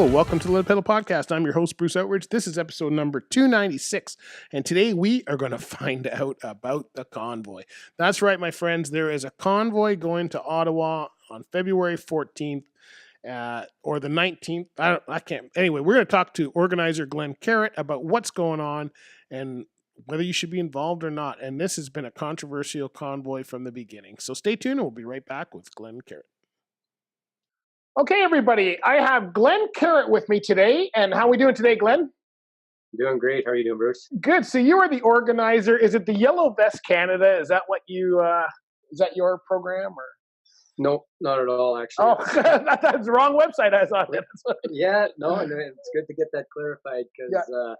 Hello, welcome to the Lead Pedal Podcast. I'm your host, Bruce Outridge. This is episode number 296, and today we are going to find out about the Convoy. That's right, my friends. There is a convoy going to Ottawa on February 14th or the 19th. I can't. Anyway, we're going to talk to organizer Glenn Carrott about what's going on and whether you should be involved or not. And this has been a controversial convoy from the beginning. So stay tuned, and we'll be right back with Glenn Carrott. Okay, everybody, I have Glenn Carrott with me today. And how are we doing today, Glenn? Doing great. How are you doing, Bruce? Good. So you are the organizer. Is it the Yellow Vest Canada? Is that what you, is that your program? Or? Nope, not at all, actually. Oh, that's the wrong website I saw. Yeah, no, it's good to get that clarified because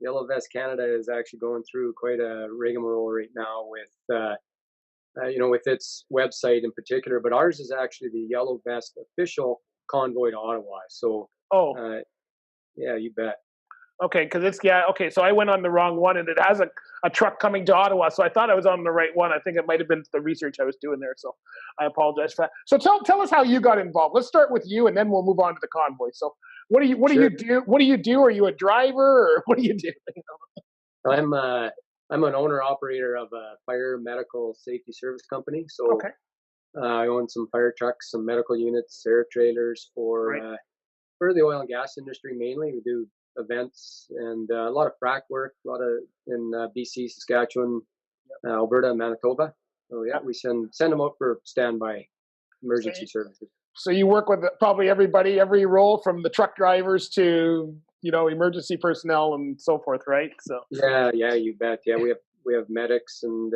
Yellow Vest Canada is actually going through quite a rigmarole right now with with its website in particular, but ours is actually the Yellow Vest official convoy to Ottawa. So, yeah, you bet. Okay, because okay, so I went on the wrong one, and it has a truck coming to Ottawa, so I thought I was on the right one. I think it might have been the research I was doing there, so I apologize for that. So tell us how you got involved. Let's start with you, and then we'll move on to the convoy. So what do you do? What do you do? Are you a driver, or what do you do? I'm an owner-operator of a fire medical safety service company. So I own some fire trucks, some medical units, air trailers for the oil and gas industry mainly. We do events and a lot of frac work, a lot of in BC, Saskatchewan, Alberta, and Manitoba. So we send them out for standby emergency services. So you work with probably everybody, every role from the truck drivers to emergency personnel and so forth, right? So yeah, you bet. Yeah, we have medics and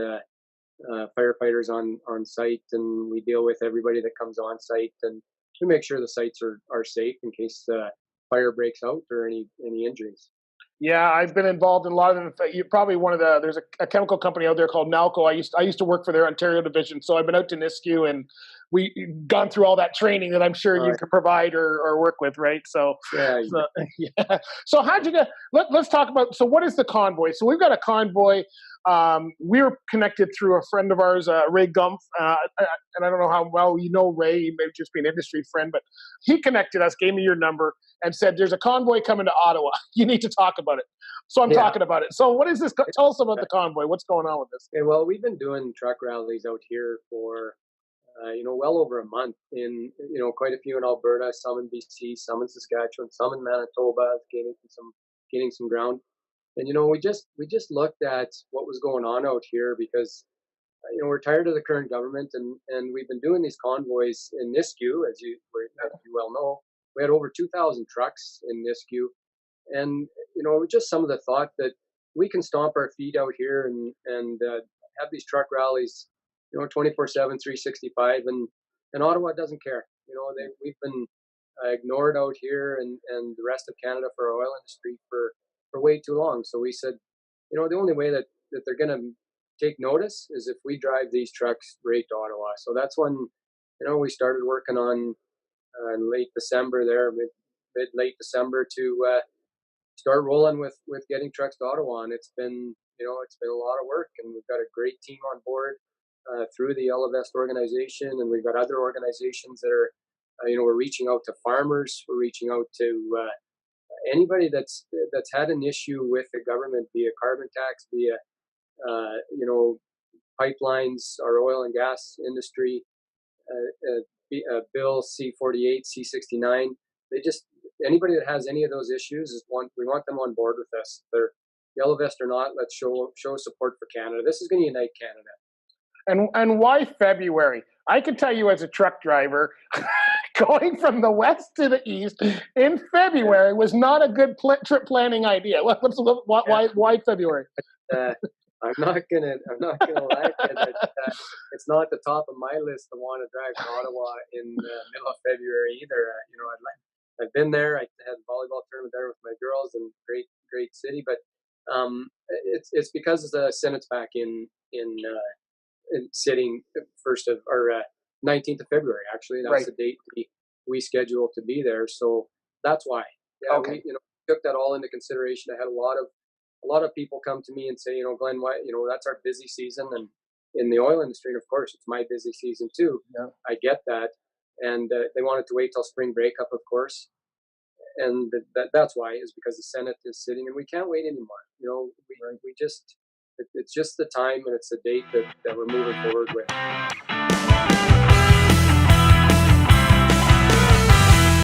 firefighters on site, and we deal with everybody that comes on site, and we make sure the sites are safe in case fire breaks out or any injuries. Yeah, I've been involved in a lot of them. You're probably there's a chemical company out there called Nalco. I used to work for their Ontario division, so I've been out to Nisku, and we gone through all that training that I'm sure you can provide or work with, right? So So how'd you get? Let's talk about. So what is the convoy? So we've got a convoy. We're connected through a friend of ours, Ray Gumpf, and I don't know how well you know Ray. He may just be an industry friend, but he connected us, gave me your number, and said, "There's a convoy coming to Ottawa. You need to talk about it." So I'm talking about it. So what is this? Tell us about the convoy. What's going on with this? Okay, well, we've been doing truck rallies out here for well over a month. In quite a few in Alberta, some in BC, some in Saskatchewan, some in Manitoba, gaining some ground. And we just looked at what was going on out here because we're tired of the current government, and we've been doing these convoys in Nisku, as you well know. We had over 2,000 trucks in Nisku, and just some of the thought that we can stomp our feet out here and have these truck rallies, 24/7, 365, and Ottawa doesn't care. We've been ignored out here and the rest of Canada for our oil industry for way too long. So we said, the only way that they're going to take notice is if we drive these trucks right to Ottawa. So that's when, we started working on in late December there, late December to start rolling with getting trucks to Ottawa. And it's been a lot of work, and we've got a great team on board through the Yellow Vest organization, and we've got other organizations that are, we're reaching out to farmers, we're reaching out to anybody that's had an issue with the government, be it carbon tax, be it pipelines, our oil and gas industry, Bill C-48, C-69. Anybody that has any of those issues we want them on board with us. They're Yellow Vest or not. Let's show support for Canada. This is going to unite Canada. And why February? I can tell you as a truck driver, going from the west to the east in February was not a good trip planning idea. Why February? I'm not gonna lie. It's not at the top of my list to want to drive to Ottawa in the middle of February either. I've been there. I had a volleyball tournament there with my girls, and great city. But it's because the Senate's back in sitting 19th of February. Actually, that's the date we scheduled to be there. So that's why. Yeah, we took that all into consideration. I had a lot of people come to me and say, Glenn, why? That's our busy season, and in the oil industry, and of course, it's my busy season too. Yeah. I get that, and they wanted to wait till spring breakup, of course. that's why, is because the Senate is sitting and we can't wait anymore. We just, it's just the time and it's the date that we're moving forward with.